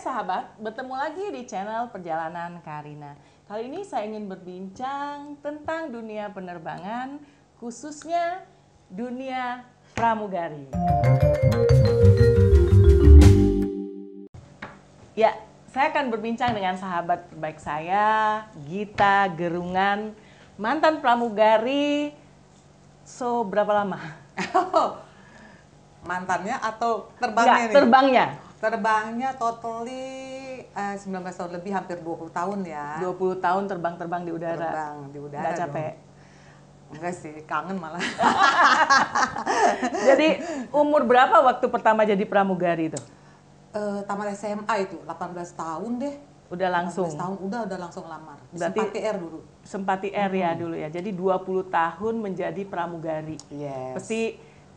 sahabat, bertemu lagi di channel Perjalanan Karina. Kali ini saya ingin berbincang tentang dunia penerbangan, khususnya dunia pramugari. Ya, saya akan berbincang dengan sahabat terbaik saya, Gita Gerungan, mantan pramugari. So, berapa lama? Mantannya atau terbangnya nih? Terbangnya. Terbangnya totally 19 tahun lebih, hampir 20 tahun ya. 20 tahun terbang-terbang di udara. Terbang di udara. Nggak capek? Enggak sih, kangen malah. Jadi umur berapa waktu pertama jadi pramugari itu? Tamat SMA itu, 18 tahun deh. Udah langsung? 18 tahun, udah langsung lamar. Berarti sempat TR dulu. Sempat TR ya dulu ya. Jadi 20 tahun menjadi pramugari. Yes. Pasti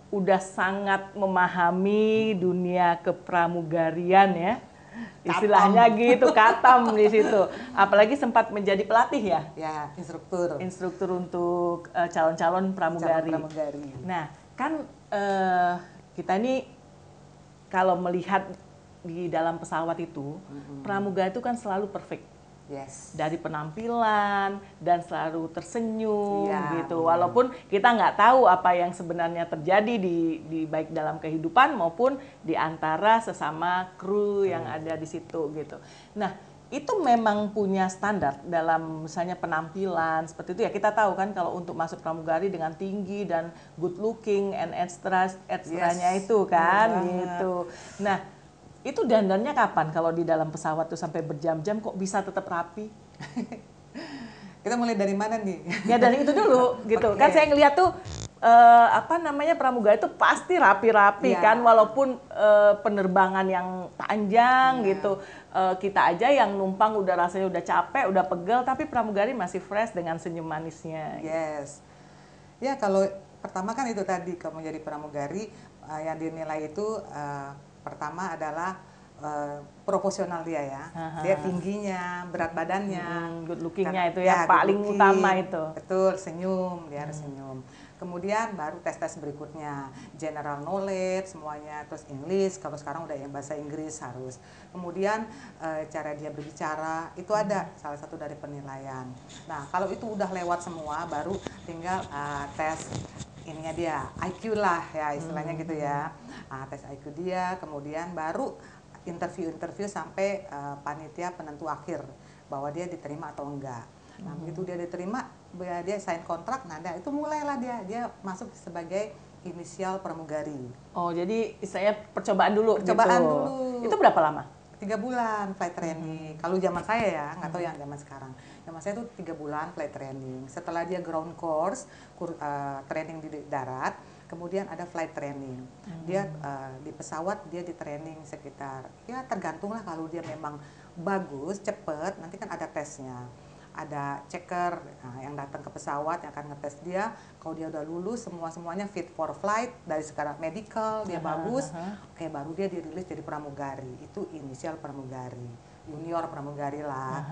udah sangat memahami dunia kepramugarian ya. Istilahnya gitu, katam di situ. Apalagi sempat menjadi pelatih ya? Ya, instruktur. Instruktur untuk calon-calon pramugari. Nah, kan kita ini kalau melihat di dalam pesawat itu, pramugari itu kan selalu perfect. Yes. Dari penampilan dan selalu tersenyum gitu. Benar. Walaupun kita nggak tahu apa yang sebenarnya terjadi di baik dalam kehidupan maupun di antara sesama kru yang ada di situ gitu. Nah, itu memang punya standar dalam misalnya penampilan seperti itu ya. Kita tahu kan kalau untuk masuk pramugari dengan tinggi dan good looking and extranya itu kan gitu. Nah, itu dandannya kapan kalau di dalam pesawat tuh sampai berjam-jam kok bisa tetap rapi? Kita mulai dari mana nih? Ya dari itu dulu gitu. Kan saya ngeliat tuh pramugari itu pasti rapi-rapi kan, walaupun penerbangan yang panjang gitu. Kita aja yang numpang udah rasanya udah capek, udah pegel, tapi pramugari masih fresh dengan senyum manisnya. Yes. Ya kalau pertama kan itu tadi kamu jadi pramugari yang dinilai itu pertama adalah proporsional dia ya. Dia tingginya, berat badannya, good lookingnya itu ya paling utama itu. Betul, senyum, dia harus senyum. Kemudian baru tes-tes berikutnya, general knowledge semuanya, terus English, kalau sekarang udah yang bahasa Inggris harus. Kemudian cara dia berbicara, itu ada salah satu dari penilaian. Nah, kalau itu udah lewat semua, baru tinggal tes ininya dia, IQ lah ya istilahnya gitu ya. Tes IQ dia, kemudian baru interview sampai panitia penentu akhir bahwa dia diterima atau enggak. Nah, begitu dia diterima, dia sign kontrak, nah itu mulailah dia masuk sebagai inisial pramugari. Oh, jadi saya percobaan dulu Percobaan gitu. dulu. Itu berapa lama? 3 bulan flight training. Kalau zaman saya ya, nggak tahu yang zaman sekarang. Zaman saya tuh 3 bulan flight training. Setelah dia ground course, training di darat, kemudian ada flight training. Dia di pesawat dia di training sekitar, ya tergantung lah kalau dia memang bagus, cepet, nanti kan ada tesnya. Ada checker yang datang ke pesawat yang akan ngetes dia. Kalau dia udah lulus semuanya fit for flight, dari sekarang medical dia bagus, oke, baru dia dirilis jadi pramugari. Itu inisial pramugari, junior pramugari lah.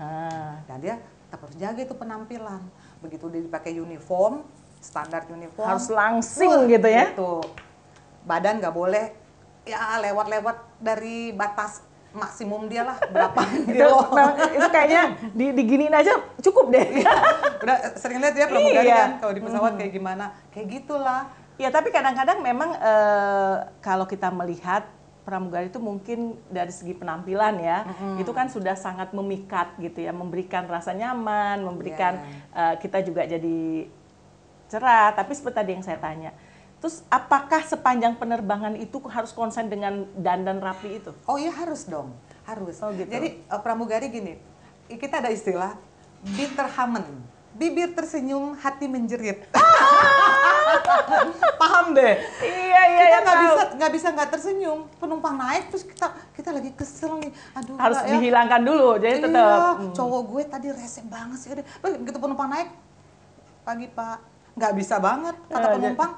Dan dia tetap harus jaga itu penampilan. Begitu dia dipakai uniform, standar uniform harus langsing gitu ya. Gitu. Badan nggak boleh ya lewat dari batas maksimum dia lah berapa kilo. Itu kayaknya diginiin aja cukup deh. Udah sering lihat ya pramugari kan kalau di pesawat kayak gimana, kayak gitulah. Ya tapi kadang-kadang memang kalau kita melihat pramugari itu mungkin dari segi penampilan ya, itu kan sudah sangat memikat gitu ya, memberikan rasa nyaman, memberikan kita juga jadi cerah. Tapi seperti tadi yang saya tanya, terus apakah sepanjang penerbangan itu harus konsen dengan dandan rapi itu? Oh iya harus dong, harus. Oh, gitu. Jadi pramugari gini, kita ada istilah bitterhamen, bibir tersenyum, hati menjerit. Paham deh? Iya. Kita nggak bisa nggak tersenyum. Penumpang naik terus kita lagi kesel nih. Aduh. Harus dihilangkan dulu, jadi tetap. Cowok gue tadi rese banget sih. Begitu penumpang naik, pagi Pak, nggak bisa banget kata penumpang.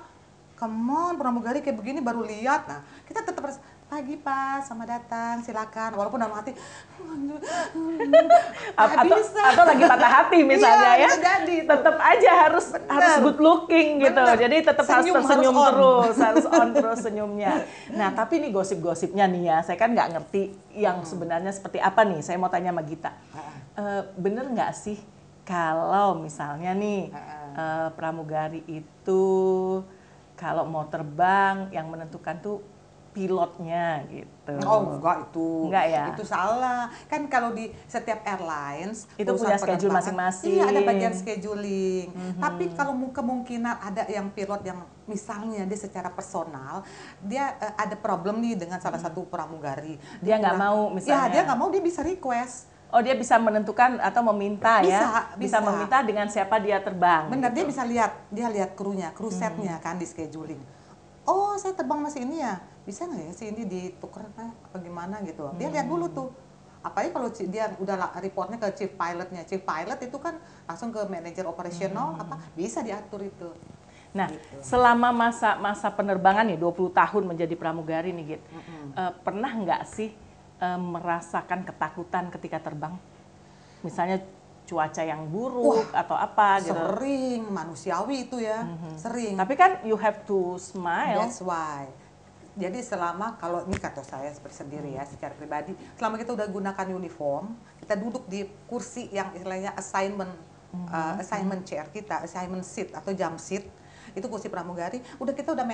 Come on, pramugari kayak begini baru lihat. Nah, kita tetap harus pagi Pak, selamat datang, silakan. Walaupun dalam hati, atau lagi patah hati misalnya iya, ya, jadi tetap aja harus good looking gitu. Bener. Jadi tetap harus tersenyum harus terus, harus on terus senyumnya. Nah tapi nih gosip-gosipnya nih ya, saya kan nggak ngerti yang sebenarnya seperti apa nih. Saya mau tanya sama Gita, bener nggak sih kalau misalnya nih pramugari itu kalau mau terbang yang menentukan tuh pilotnya gitu? Oh enggak itu. Enggak ya? Itu salah. Kan kalau di setiap airlines itu punya schedule masing-masing. Iya, ada bagian scheduling. Tapi kalau kemungkinan ada yang pilot yang misalnya dia secara personal dia ada problem nih dengan salah satu pramugari. Dia nggak mau misalnya. Ya, dia nggak mau, dia bisa request. Oh, dia bisa menentukan atau meminta ya? Bisa. Meminta dengan siapa dia terbang. Benar, gitu. dia lihat krunya, kru setnya kan di scheduling. Oh, saya terbang masih ini ya, bisa nggak ya si ini ditukar apa gimana gitu. Dia lihat dulu tuh. Apalagi kalau dia udah reportnya ke chief pilotnya. Chief pilot itu kan langsung ke manajer operasional, bisa diatur itu. Nah, gitu. selama masa penerbangan nih 20 tahun menjadi pramugari nih Git, pernah nggak sih merasakan ketakutan ketika terbang? Misalnya cuaca yang buruk atau apa gitu. Sering, manusiawi itu ya, sering. Tapi kan you have to smile. That's why. Jadi selama, kalau ini kata saya seperti sendiri ya, secara pribadi, selama kita udah gunakan uniform, kita duduk di kursi yang istilahnya assignment chair kita, assignment seat atau jump seat, itu kursi pramugari, kita udah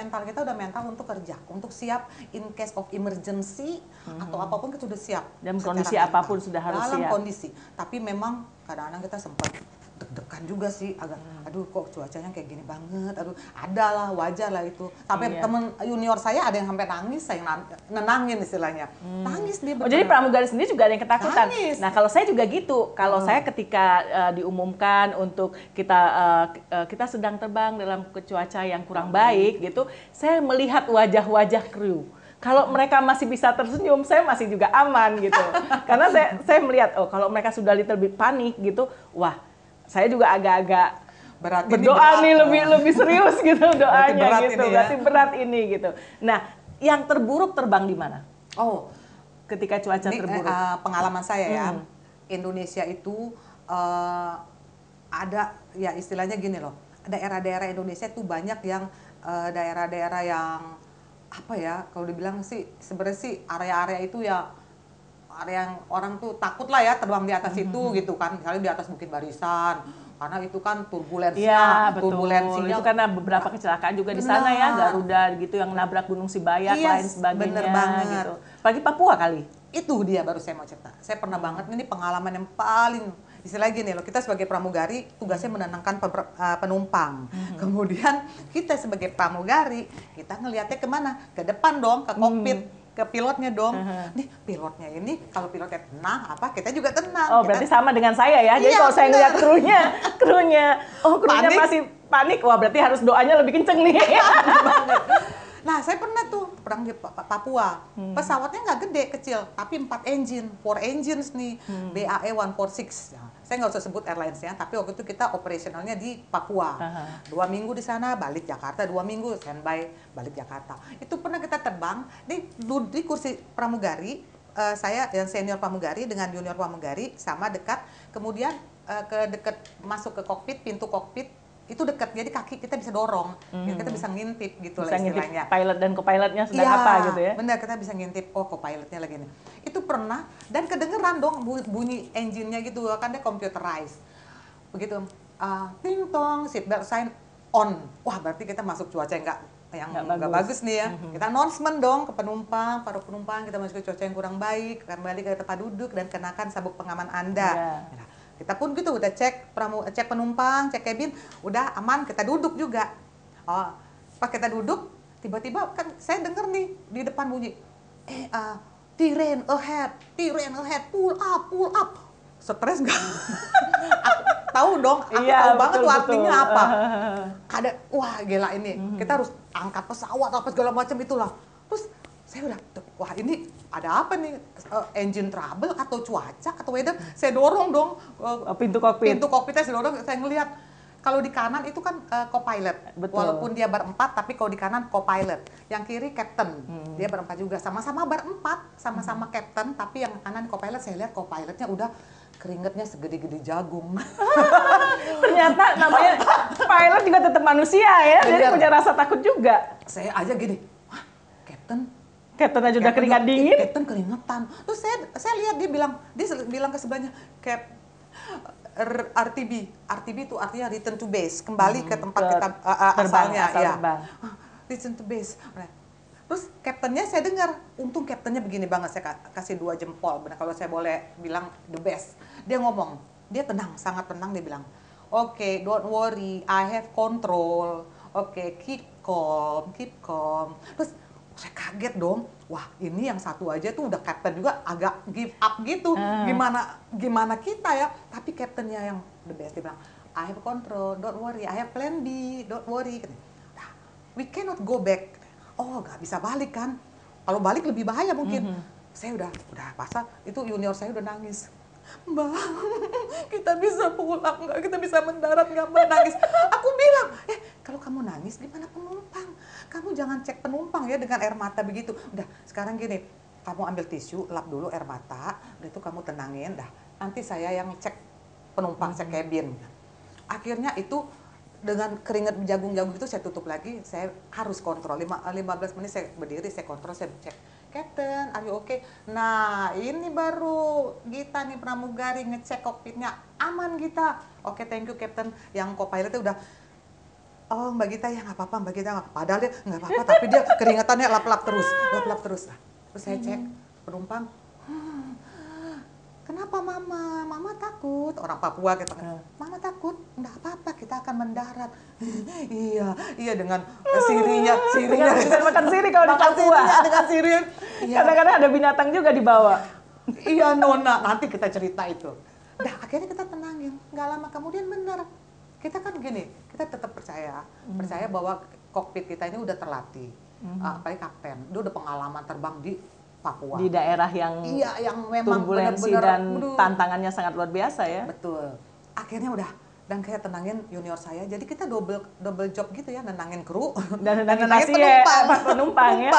mental untuk kerja, untuk siap in case of emergency atau apapun kita udah siap. Dan kondisi apapun sudah harus dalam siap. kondisi. Tapi memang kadang-kadang kita sempat deg-degan juga sih, agak aduh kok cuacanya kayak gini banget, aduh adalah wajar lah itu. Sampai temen junior saya ada yang sampai nangis, saya nenangin istilahnya. Nangis dia. Oh, jadi pramugari sendiri juga ada yang ketakutan. Nangis. Nah, kalau saya juga gitu. Kalau saya ketika diumumkan untuk kita sedang terbang dalam cuaca yang kurang baik gitu, saya melihat wajah-wajah kru. Kalau mereka masih bisa tersenyum, saya masih juga aman gitu. Karena saya melihat, oh kalau mereka sudah little bit panik gitu, wah saya juga agak-agak berdoa nih lebih serius gitu doanya gitu. Berarti berat ini gitu. Nah, yang terburuk terbang di mana? Oh, ketika cuaca terburuk. Pengalaman saya ya, Indonesia itu ada ya istilahnya gini loh. Daerah-daerah Indonesia itu banyak yang daerah-daerah yang apa ya, kalau dibilang sih sebenarnya sih area-area itu ya area yang orang tuh takut lah ya terbang di atas itu gitu kan, misalnya di atas Bukit Barisan, karena itu kan turbulensinya, itu karena beberapa kecelakaan juga di sana ya, Garuda gitu yang nabrak Gunung Sibayak lain sebagainya. Bener banget. Gitu. Pagi Papua kali. Itu dia baru saya mau cerita. Saya pernah banget, ini pengalaman yang paling istilahnya gini loh, kita sebagai pramugari tugasnya menenangkan penumpang. Kemudian kita sebagai pramugari, kita ngelihatnya kemana? Ke depan dong, ke kokpit. Ke pilotnya dong. Nih pilotnya ini kalau pilotnya tenang kita juga tenang. Oh, berarti sama dengan saya ya. Jadi kalau saya ngeliat krunya masih panik, wah berarti harus doanya lebih kenceng nih. Nah, saya pernah tuh perang di Papua. Pesawatnya nggak gede, kecil, tapi 4 engines nih. BAE 146. Nah, saya nggak usah sebut airlines-nya, tapi waktu itu kita operasionalnya di Papua. 2 minggu di sana, balik Jakarta, 2 minggu standby, balik Jakarta. Itu pernah kita terbang di kursi pramugari, saya yang senior pramugari dengan junior pramugari sama dekat. Kemudian masuk ke kokpit, pintu kokpit itu dekat, jadi kaki kita bisa dorong, kita bisa ngintip gitu lah istilahnya. Pilot dan co-pilotnya sedang apa gitu ya? Benar, kita bisa ngintip, oh co-pilotnya lagi nih. Itu pernah, dan kedengeran dong bunyi engine-nya gitu, kan dia computerized. Begitu, ting tong, seatbelt sign on. Wah, berarti kita masuk cuaca yang nggak bagus nih ya. Kita announcement dong ke penumpang, para penumpang, kita masuk ke cuaca yang kurang baik, kembali ke tempat duduk dan kenakan sabuk pengaman Anda. Nah, kita pun gitu udah cek penumpang, cek cabin, udah aman, kita duduk juga. Oh, pas kita duduk, tiba-tiba kan saya denger nih di depan bunyi, terrain ahead, pull up. Stres nggak? Tahu dong, aku tahu banget tuh artinya apa. Ada, wah gila ini, kita harus angkat pesawat apa segala macam itulah. Terus saya udah, wah ini ada apa nih, engine trouble atau cuaca atau weather? Saya dorong dong pintu kokpitnya, saya dorong, saya ngelihat kalau di kanan itu kan co-pilot. Betul. Walaupun dia berempat, tapi kalau di kanan co-pilot. Yang kiri captain, dia berempat juga. Sama-sama berempat, sama-sama captain, tapi yang kanan co-pilot, saya lihat co-pilotnya udah keringetnya segede-gede jagung. Ternyata namanya pilot juga tetap manusia ya, jadi punya rasa takut juga. Saya aja gini, wah captain Captain aja udah keringat dingin. Captain keringetan. Terus saya lihat dia bilang ke sebelahnya, RTB itu artinya return to base, kembali ke tempat kita asalnya, ya. Return to base. Terus kaptennya saya dengar, untung kaptennya begini banget, saya kasih 2 jempol, benar kalau saya boleh bilang the best. Dia ngomong, dia tenang, sangat tenang, dia bilang, "Oke, don't worry, I have control. Oke, keep calm. Terus saya kaget dong, wah ini yang satu aja tuh udah kapten juga agak give up gitu. Gimana kita ya? Tapi kaptennya yang the best, dia bilang, I have control, don't worry, I have plan B, don't worry. Nah, we cannot go back. Oh, nggak bisa balik kan? Kalau balik lebih bahaya mungkin. Saya udah pasal, itu junior saya udah nangis. Mbak, kita bisa pulang nggak? Kita bisa mendarat nggak, Mbak? Nangis. Aku bilang, kalau kamu nangis gimana penumpang? Kamu jangan cek penumpang ya dengan air mata begitu. Udah, sekarang gini, kamu ambil tisu, lap dulu air mata, udah itu kamu tenangin, dah. Nanti saya yang cek penumpang, cek cabin. Akhirnya itu dengan keringat jagung-jagung itu saya tutup lagi, saya harus kontrol. 15 menit saya berdiri, saya kontrol, saya cek. Captain, are you okay? Nah, ini baru Gita nih pramugari ngecek kokpitnya aman Gita. Oke, thank you Captain. Yang co-pilotnya udah, oh Mbak Gita ya nggak apa-apa, Mbak Gita nggak. Padahal dia nggak apa-apa, tapi dia keringatannya lap-lap terus. Nah, terus saya cek penumpang. Kenapa Mama? Mama takut. Orang Papua kita kan. Mama takut. Nggak apa-apa, kita akan mendarat. Iya dengan sirinya. Dengan makan siri kalau di Papua. Dengan siri. Kadang-kadang ada binatang juga dibawa. Iya Nona, nanti kita cerita itu. Dah akhirnya kita tenangin. Nggak lama kemudian benar. Kita kan gini, kita tetap percaya bahwa kokpit kita ini udah terlatih. Apalagi kapten, dia udah pengalaman terbang di Papua. Di daerah yang memang turbulensi dan tantangannya sangat luar biasa ya. Betul. Akhirnya udah, dan kayak tenangin junior saya. Jadi kita double job gitu ya, nenangin kru dan nenangin penumpang ya.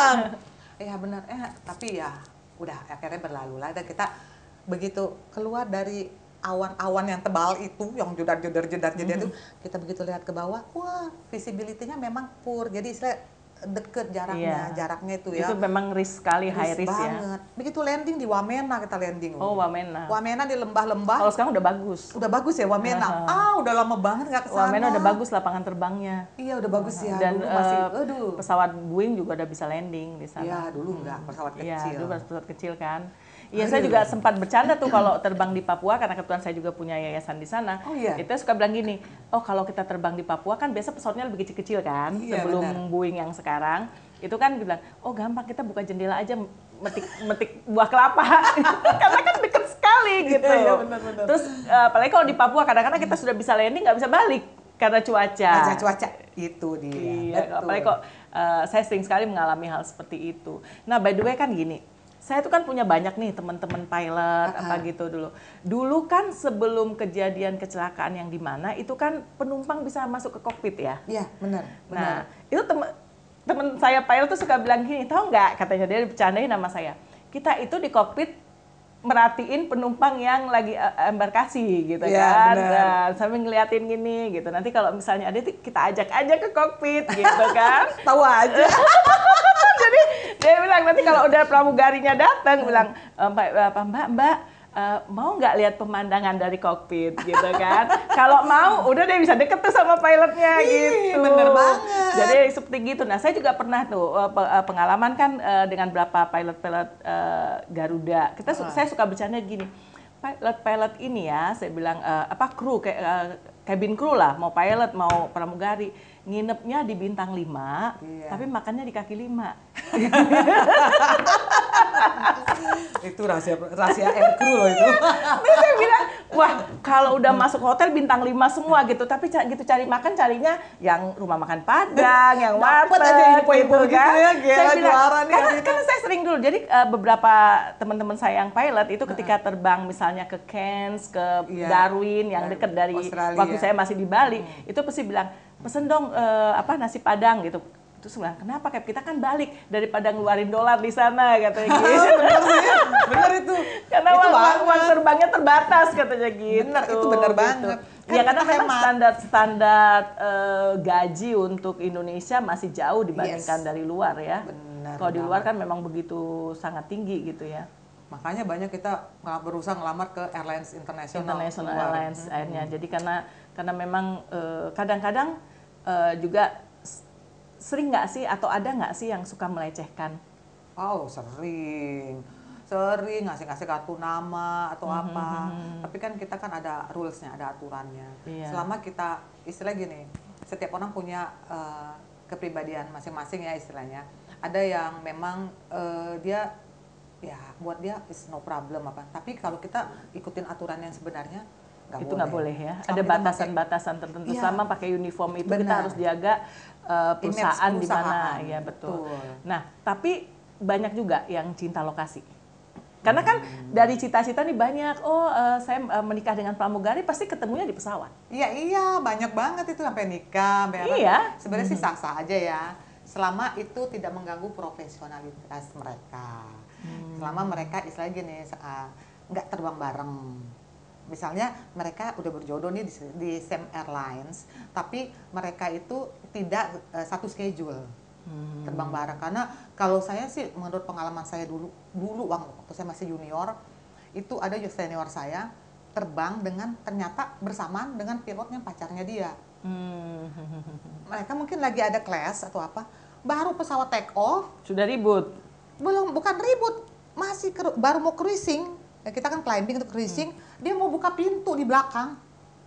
Iya benar. Tapi ya udah akhirnya berlalu lah, dan kita begitu keluar dari awan-awan yang tebal itu, yang jedar itu, kita begitu lihat ke bawah, wah visibility-nya memang poor. Jadi istilah deket jaraknya itu ya. Itu memang risk sekali, high risk banget. Ya. Begitu landing di Wamena kita landing. Oh, Wamena. Wamena di lembah-lembah. Kalau sekarang udah bagus. Udah bagus ya Wamena. Udah lama banget nggak kesana. Wamena udah bagus lapangan terbangnya. Iya udah bagus ya. Dan dulu masih, pesawat Boeing juga udah bisa landing di sana. Iya dulu nggak, pesawat kecil. Iya dulu pesawat kecil kan. Iya, saya juga sempat bercanda tuh kalau terbang di Papua, karena kebetulan saya juga punya yayasan di sana. Oh, iya. Itu suka bilang gini, oh kalau kita terbang di Papua kan biasa pesawatnya lebih kecil-kecil kan, sebelum Boeing yang sekarang. Itu kan bilang, oh gampang kita buka jendela aja metik buah kelapa, karena kan deket sekali gitu. Iya, benar. Terus apalagi kalau di Papua kadang-kadang kita sudah bisa landing nggak bisa balik karena cuaca. Cuaca itu dia. Iya, apalagi kok saya sering sekali mengalami hal seperti itu. Nah by the way kan gini. Saya tuh kan punya banyak nih teman-teman pilot apa gitu dulu. Dulu kan sebelum kejadian kecelakaan yang di mana itu kan penumpang bisa masuk ke kokpit ya. Iya, benar. Nah, itu teman saya pilot tuh suka bilang gini, tahu nggak, katanya dia bercandain sama saya. Kita itu di kokpit merhatiin penumpang yang lagi embarkasi gitu kan. Nah, sambil ngeliatin gini gitu. Nanti kalau misalnya ada kita ajak aja ke kokpit gitu kan. Tahu aja. Jadi dia bilang nanti kalau udah pramugarinya datang bilang, Mbak, mau nggak lihat pemandangan dari kokpit gitu kan? Kalau mau, udah deh bisa deket tuh sama pilotnya gitu. Bener banget. Jadi seperti gitu. Nah saya juga pernah tuh pengalaman kan dengan beberapa pilot-pilot Garuda. Saya suka bercanda gini. Pilot ini ya, saya bilang kru kayak cabin crew lah, mau pilot mau pramugari, nginepnya di bintang 5, tapi makannya di kaki 5. Itu rahasia air crew loh itu. Terus saya bilang, Wah, kalau udah masuk hotel bintang 5 semua gitu, tapi gitu cari makan carinya yang rumah makan Padang, yang Dapet aja warteg info-info gitu kan. ya, gila, Saya bilang, juara nih karena, Adita. karena saya sering dulu, jadi beberapa teman-teman saya yang pilot itu ketika terbang misalnya ke Cairns, ke Iya. Darwin yang dekat dari Australia. waktu saya masih di Bali, itu pasti bilang, pesen dong nasi Padang gitu. Terus bilang, kenapa Cap? Kita kan balik daripada ngeluarin dolar di sana katanya gitu. Bener sih, bener itu. Karena Itu uang terbangnya terbatas katanya gitu. Bener, itu bener banget. Kan Ya karena kita memang hemat. standar gaji untuk Indonesia masih jauh dibandingkan dari luar ya. Bener Kalau di luar banget. kan memang begitu sangat tinggi gitu ya. Makanya banyak kita berusaha ngelamar ke airlines internasional. International luar. Airlines akhirnya. Jadi karena memang kadang-kadang juga sering nggak sih atau ada nggak sih yang suka melecehkan? Oh, sering ngasih kartu nama atau apa. Tapi kan kita kan ada rulesnya, ada aturannya. Iya. Selama kita istilah gini, setiap orang punya kepribadian masing-masing ya istilahnya. Ada yang memang dia ya buat dia is no problem apa. Tapi kalau kita ikutin aturan yang sebenarnya Itu nggak boleh ya. Selama Ada kita batasan-batasan tertentu. Iya. Selama pakai uniform itu kita Benar. harus jaga perusahaan di mana perusahaan. ya betul. Betul. Nah, tapi banyak juga yang cinta lokasi. Karena kan dari cita-cita nih banyak, saya menikah dengan pramugari pasti ketemunya di pesawat. Iya, banyak banget itu sampai nikah, sampai apa. Iya. Sebenarnya sih sah-sah aja ya. Selama itu tidak mengganggu profesionalitas mereka. Selama mereka istilahnya gini, nggak terbang bareng. Misalnya mereka udah berjodoh nih di same airlines, tapi mereka itu tidak satu schedule terbang bareng. Karena kalau saya sih menurut pengalaman saya dulu waktu saya masih junior, itu ada senior saya terbang dengan ternyata bersamaan dengan pilotnya pacarnya dia. Mereka mungkin lagi ada class atau apa, baru pesawat take off, Sudah ribut. bukan ribut, masih baru mau cruising. Ya, kita kan climbing untuk cruising, dia mau buka pintu di belakang.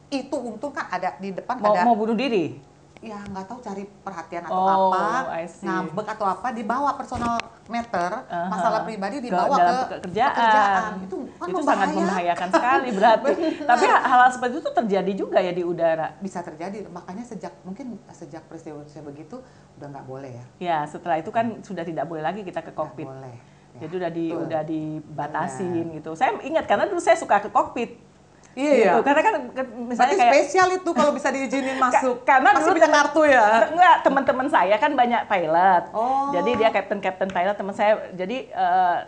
Itu untung kan ada di depan Mau bunuh diri? ya nggak tahu cari perhatian atau apa, I see. ngambek atau apa, dibawa personal matter, masalah pribadi dibawa dalam ke pekerjaan. Itu kan Itu sangat membahayakan sekali berarti. Tapi hal seperti itu terjadi juga ya di udara. Bisa terjadi, makanya mungkin sejak peristiwa begitu udah nggak boleh ya. Ya, setelah itu kan sudah tidak boleh lagi kita ke Nggak kokpit. boleh. Ya, Jadi betul. udah dibatasin gitu. Saya ingat karena dulu saya suka ke kokpit. Iya. Gitu. Karena kan misalnya Berarti kayak spesial itu kalau bisa diizinin masuk. karena masih dulu punya kartu ya. Enggak, teman-teman saya kan banyak pilot. Oh. Jadi dia kapten pilot teman saya. Jadi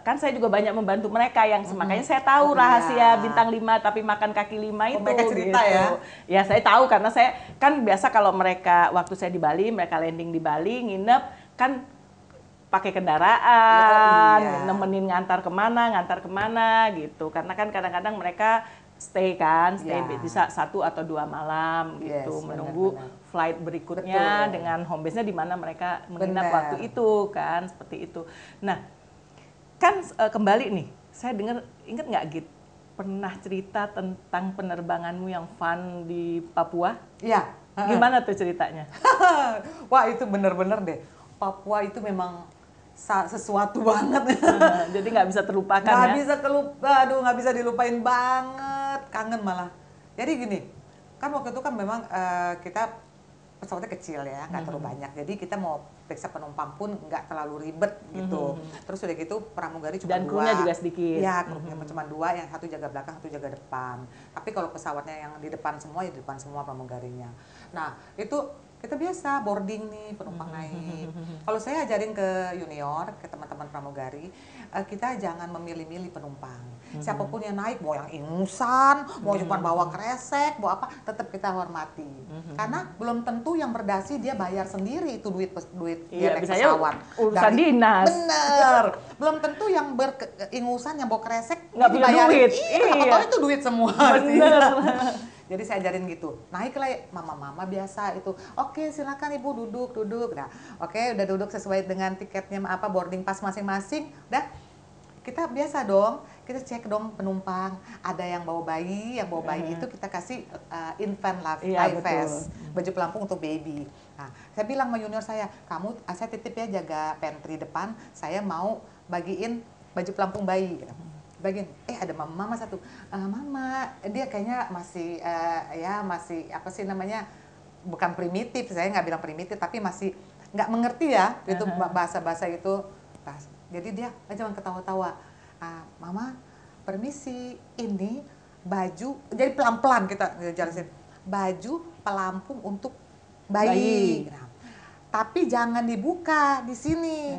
kan saya juga banyak membantu mereka yang makanya saya tahu Oh, rahasia iya. bintang 5 tapi makan kaki 5 itu mereka cerita gitu. ya? Ya, saya tahu karena saya kan biasa kalau mereka waktu saya di Bali, mereka landing di Bali, nginep kan pakai kendaraan, iya. nemenin ngantar kemana gitu. Karena kan kadang-kadang mereka stay Ya. bisa 1 atau 2 malam gitu, Yes, menunggu benar-benar. flight berikutnya Betul. dengan home base-nya di mana mereka menginap Benar. waktu itu kan, seperti itu. Nah, kan kembali nih, saya dengar, ingat nggak Git, pernah cerita tentang penerbanganmu yang fun di Papua? Iya. Gimana tuh ceritanya? Wah, itu bener-bener deh. Papua itu memang sesuatu banget. Jadi nggak bisa terlupakan nggak bisa dilupain banget, kangen malah. Jadi gini, kan waktu itu kan memang kita pesawatnya kecil ya, nggak terlalu banyak. Jadi kita mau periksa penumpang pun nggak terlalu ribet gitu. Terus udah gitu pramugari cuma Dan 2. krunya juga sedikit. Iya, krunya cuma 2, yang satu jaga belakang, satu jaga depan. Tapi kalau pesawatnya yang di depan semua, ya di depan semua pramugarinya. Nah, itu kita biasa boarding nih, penumpang naik. Kalau saya ajarin ke junior, ke teman-teman pramugari, kita jangan memilih-milih penumpang. Siapapun yang naik, mau yang ingusan, mau cuma bawa kresek, bawa apa, tetap kita hormati. Karena belum tentu yang berdasi dia bayar sendiri itu duit dia naik bisa pesawat. urusan dinas. Bener. Belum tentu yang beringusan, yang bawa kresek, Nggak punya duit. Iya. Itu duit semua. Bener. Jadi saya ajarin gitu, naiklah mama-mama biasa itu. Oke, silakan ibu duduk. Nah, oke, udah duduk sesuai dengan tiketnya apa boarding pass masing-masing. Udah, kita biasa dong, kita cek dong penumpang. Ada yang bawa bayi, itu kita kasih infant life vest, baju pelampung untuk baby. Nah, saya bilang sama junior saya, saya titip ya jaga pantry depan, saya mau bagiin baju pelampung bayi. Gitu. bagian ada mama satu. Mama dia kayaknya masih masih apa sih namanya, bukan primitif, saya nggak bilang primitif tapi masih nggak mengerti ya itu bahasa itu. Jadi dia cuma ketawa-tawa. Mama permisi, ini baju, jadi pelan-pelan kita jelasin, baju pelampung untuk bayi. Nah, tapi jangan dibuka di sini.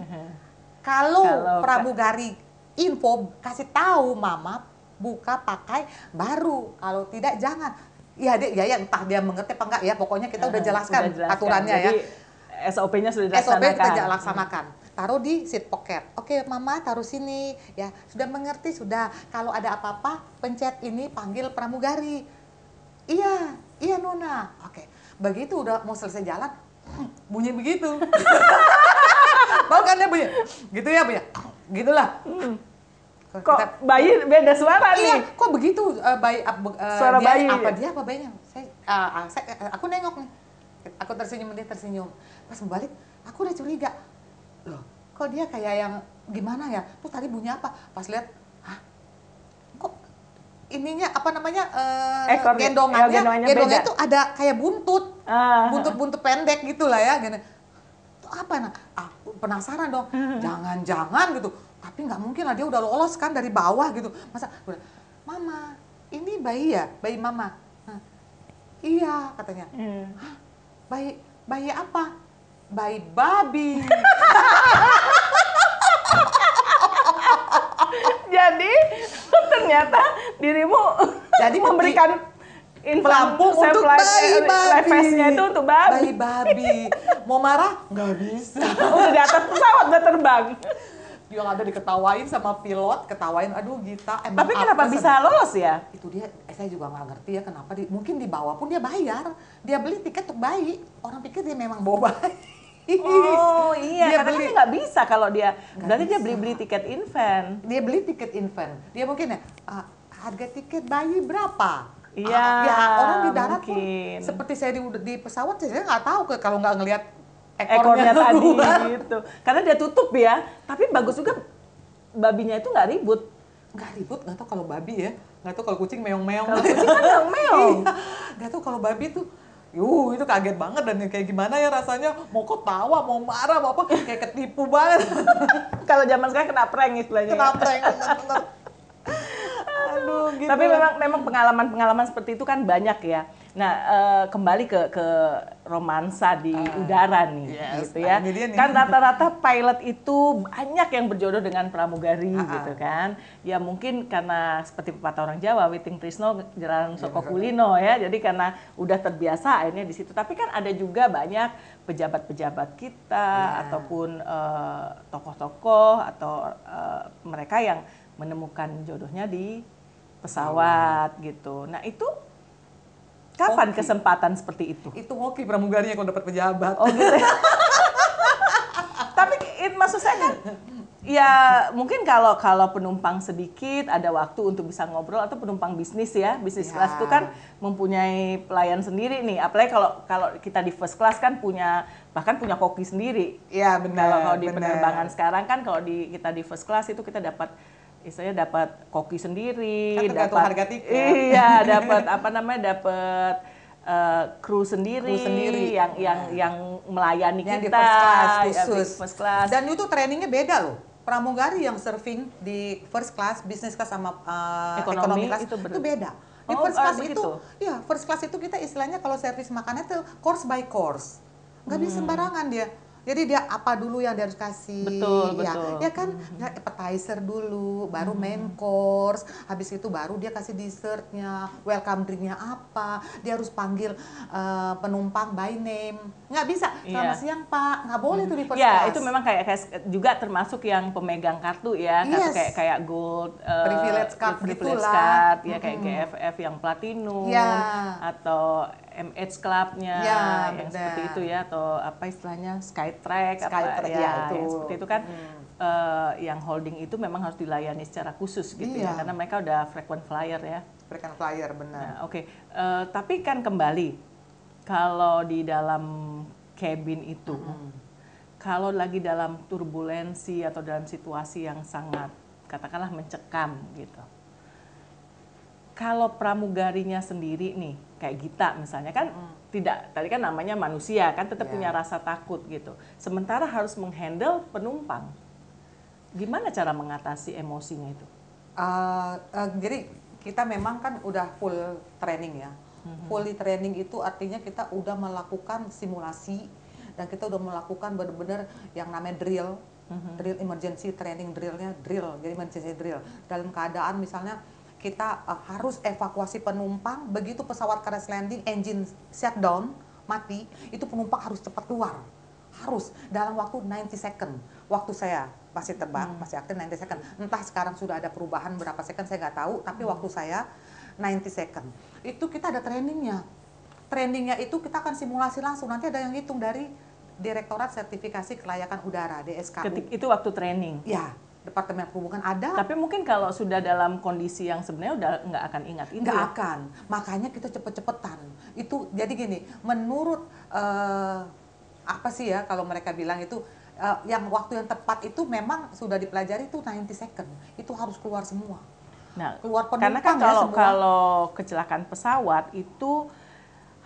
Kalau pramugari info kasih tahu mama buka pakai baru, kalau tidak jangan. Ya entah dia mengerti apa enggak ya, pokoknya kita udah jelaskan aturannya. Jadi, ya. SOP-nya sudah dilaksanakan. SOP kita laksanakan. Taruh di seat pocket. Oke, mama taruh sini. Ya, sudah mengerti sudah. Kalau ada apa-apa, pencet ini, panggil pramugari. Iya Nona. Oke. Begitu udah mau selesai jalan, bunyi begitu. Tahu kan dia bunyi? Gitu ya, Bu ya? Gitulah. Kok bayi beda suara nih? Iya, kok begitu bayi suara dia, bayi. apa dia apa bayinya? Aku nengok nih. Aku tersenyum, dia tersenyum. Pas balik, aku udah curiga. Loh, kok dia kayak yang gimana ya? Terus tadi bunyi apa? Pas lihat, kok ininya apa namanya? Gendongannya itu ada kayak buntut. Buntut-buntut pendek gitu lah ya. Gini. Itu apa? Aku penasaran dong. Jangan-jangan gitu. Tapi nggak mungkin lah, dia udah lolos kan dari bawah gitu. Masa, mama, ini bayi ya? Bayi mama? Iya, katanya. Hah? Bayi apa? Bayi babi. Jadi ternyata dirimu jadi memberikan pelampung untuk bayi babi. Itu untuk babi. Bayi babi. Mau marah? Nggak bisa. Udah di atas pesawat, udah terbang. Yang ada diketawain sama pilot, ketawain, aduh Gita. Tapi kenapa bisa lolos ya? Itu dia, saya juga nggak ngerti ya kenapa. Mungkin di bawah pun dia bayar. Dia beli tiket untuk bayi. Orang pikir dia memang bawa bayi. Oh iya, karena kan nggak bisa kalau dia, berarti dia beli tiket infant. Dia beli tiket infant. Dia mungkin ya, harga tiket bayi berapa? Iya, ya orang di darat mungkin. Pun, seperti saya di pesawat, saya nggak tahu kalau nggak ngelihat ekornya tadi gitu. Karena dia tutup ya, tapi bagus juga babinya itu nggak ribut. Nggak tahu kalau babi ya, nggak tahu kalau kucing meong-meong. Kalau kucing kan meong-meong. Nggak tahu kalau babi tuh, itu kaget banget dan kayak gimana ya rasanya, mau ketawa, mau marah, mau apa, kayak ketipu banget. Kalau zaman sekarang kena prank istilahnya. Kena prank, bener-bener. Aduh, gitu. Tapi memang pengalaman seperti itu kan banyak ya. Nah, kembali ke romansa di udara nih, gitu ya. Kan rata-rata pilot itu banyak yang berjodoh dengan pramugari, gitu kan. Ya mungkin karena seperti pepatah orang Jawa, witing trisno jarang soko kulino ya. Jadi karena udah terbiasa akhirnya di situ. Tapi kan ada juga banyak pejabat-pejabat kita ataupun tokoh-tokoh atau mereka yang menemukan jodohnya di pesawat gitu. Nah itu kapan kesempatan seperti itu? Itu hoki pramugarinya kalau dapat pejabat. Oh gitu. Tapi maksud saya kan, ya mungkin kalau penumpang sedikit ada waktu untuk bisa ngobrol, atau penumpang bisnis ya, bisnis kelas itu kan mempunyai pelayan sendiri nih. Apalagi kalau kita di first class kan bahkan punya koki sendiri. Iya benar. Kalau di penerbangan sekarang kan kalau kita di first class itu kita dapat koki sendiri, kan dapat harga tiket. Iya, dapat kru sendiri yang melayani yang kita di first class khusus. First class. Dan itu trainingnya beda loh. Pramugari yang surfing di first class, business class sama economy class itu beda. Di first class first class itu kita istilahnya kalau servis makanan itu course by course. Nggak bisa sembarangan dia. Jadi dia apa dulu yang dia harus kasih, betul. Ya kan, appetizer dulu, baru main course, habis itu baru dia kasih dessertnya, welcome drinknya apa, dia harus panggil penumpang by name, nggak bisa, selamat siang Pak, nggak boleh tuh di first class. Itu memang kayak juga termasuk yang pemegang kartu ya, kayak gold, privilege card ya kayak GFF yang platinum, atau MH Club-nya yang seperti itu ya, atau apa istilahnya Skytrack seperti itu kan yang holding itu memang harus dilayani secara khusus gitu ya, karena mereka udah frequent flyer ya. Frequent flyer benar. Nah, tapi kan kembali kalau di dalam cabin itu, kalau lagi dalam turbulensi atau dalam situasi yang sangat katakanlah mencekam gitu. Kalau pramugarinya sendiri nih, kayak Gita misalnya kan tidak, tadi kan namanya manusia kan tetap punya rasa takut gitu. Sementara harus menghandle penumpang. Gimana cara mengatasi emosinya itu? Jadi kita memang kan udah full training ya. Fully training itu artinya kita udah melakukan simulasi dan kita udah melakukan benar-benar yang namanya drill. Drill emergency training drillnya drill, jadi emergency drill. Dalam keadaan misalnya kita harus evakuasi penumpang, begitu pesawat crash landing, engine shutdown, mati, itu penumpang harus cepat keluar. Harus dalam waktu 90 second. Waktu saya masih terbang, masih aktif 90 second. Entah sekarang sudah ada perubahan berapa second saya nggak tahu, tapi waktu saya 90 second. Itu kita ada trainingnya. Trainingnya itu kita akan simulasi langsung, nanti ada yang hitung dari Direktorat Sertifikasi Kelayakan Udara, DSKU. Itu waktu training? Ya, Departemen Perhubungan ada. Tapi mungkin kalau sudah dalam kondisi yang sebenarnya udah nggak akan ingat itu. Nggak akan, makanya kita cepet-cepetan. Itu jadi gini, menurut apa sih ya kalau mereka bilang itu yang waktu yang tepat itu memang sudah dipelajari itu 90 second. Itu harus keluar semua. Nah, keluar karena kan kalau kecelakaan pesawat itu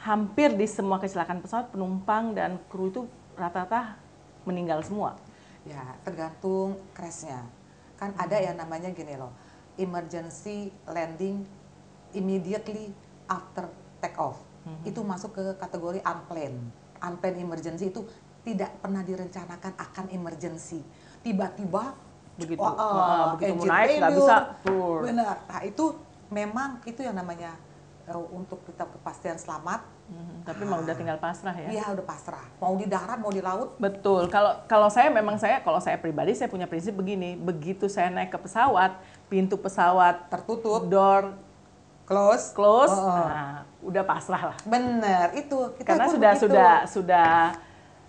hampir di semua kecelakaan pesawat penumpang dan kru itu rata-rata meninggal semua. Ya, tergantung crashnya. Kan ada yang namanya gini loh, emergency landing immediately after take off. Itu masuk ke kategori unplanned. Unplanned emergency itu tidak pernah direncanakan akan emergency. Tiba-tiba begitu mau naik nggak bisa tur. Benar. Nah, itu memang itu yang namanya untuk kita kepastian selamat. Tapi mau udah tinggal pasrah ya? Iya, udah pasrah. Mau di darat, mau di laut. Betul. Kalau saya pribadi saya punya prinsip begini. Begitu saya naik ke pesawat, pintu pesawat tertutup, door close, nah, udah pasrah lah. Bener, itu. Karena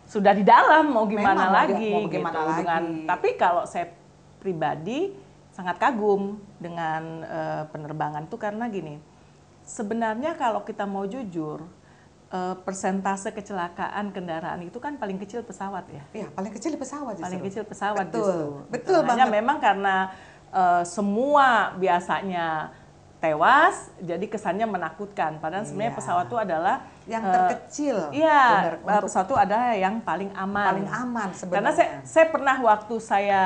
sudah di dalam mau gimana lagi gitu. Tapi kalau saya pribadi sangat kagum dengan penerbangan itu karena gini. Sebenarnya kalau kita mau jujur, persentase kecelakaan kendaraan itu kan paling kecil pesawat ya? Iya, paling kecil di pesawat justru. Paling kecil pesawat betul, justru. Betul hanya banget. memang karena semua biasanya tewas, jadi kesannya menakutkan. Padahal sebenarnya pesawat itu adalah yang terkecil. Iya, pesawat itu adalah yang paling aman. Paling aman sebenarnya. Karena saya pernah waktu saya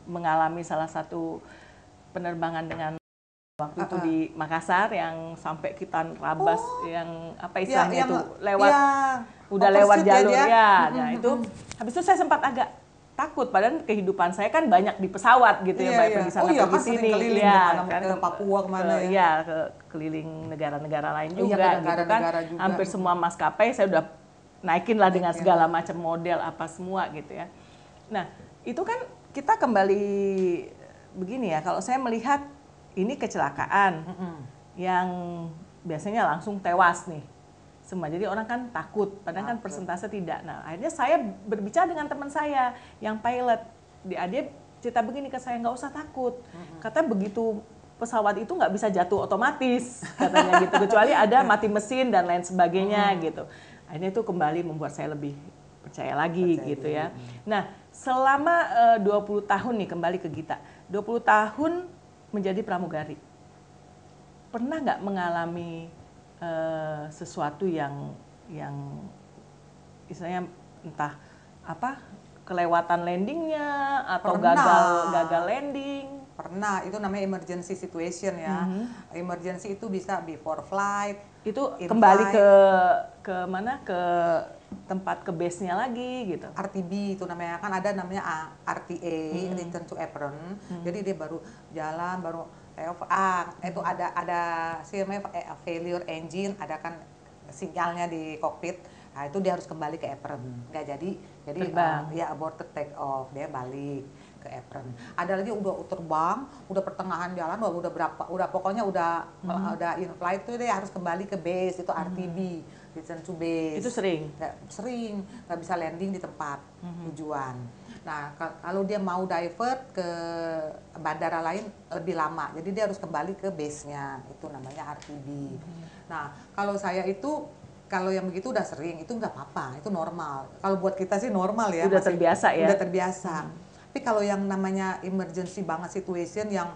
mengalami salah satu penerbangan dengan waktu itu di Makassar yang sampai kita rabas yang apa istilahnya itu lewat udah lewat jalur ya. Nah itu habis itu saya sempat agak takut padahal kehidupan saya kan banyak di pesawat gitu ya, baik pergi sana pergi sini kan ke Papua kemana ke keliling negara-negara lain juga gitu kan. Hampir semua maskapai saya udah naikin lah dengan segala macam model apa semua gitu ya. Nah, itu kan kita kembali begini ya, kalau saya melihat ini kecelakaan yang biasanya langsung tewas nih semua. Jadi orang kan takut, padahal kan persentase tidak. Nah akhirnya saya berbicara dengan teman saya yang pilot. Dia cerita begini ke saya, nggak usah takut. Kata begitu pesawat itu nggak bisa jatuh otomatis katanya gitu. Kecuali ada mati mesin dan lain sebagainya gitu. Akhirnya itu kembali membuat saya lebih percaya lagi gitu ya. Nah selama 20 tahun nih kembali ke Gita. 20 tahun menjadi pramugari, pernah nggak mengalami sesuatu yang istilahnya entah apa kelewatan landingnya atau gagal landing? Pernah, itu namanya emergency situation ya. Emergency itu bisa before flight. Itu kembali ke mana, ke tempat ke base-nya lagi gitu. RTB itu namanya, kan ada namanya RTA, return to apron. Jadi dia baru jalan, baru itu ada failure engine, ada kan sinyalnya di kokpit. Nah, itu dia harus kembali ke apron. Nggak jadi ya aborted take off, dia balik ke apron. Ada lagi udah terbang, udah pertengahan jalan, udah pokoknya udah in flight itu dia harus kembali ke base, itu RTB, return to base. Itu sering? Sering, nggak bisa landing di tempat tujuan. Nah, kalau dia mau divert ke bandara lain lebih lama, jadi dia harus kembali ke base-nya, itu namanya RTB. Nah, kalau saya itu kalau yang begitu udah sering, itu nggak apa-apa, itu normal. Kalau buat kita sih normal ya. Udah terbiasa ya? Udah terbiasa. Tapi kalau yang namanya emergency banget situation yang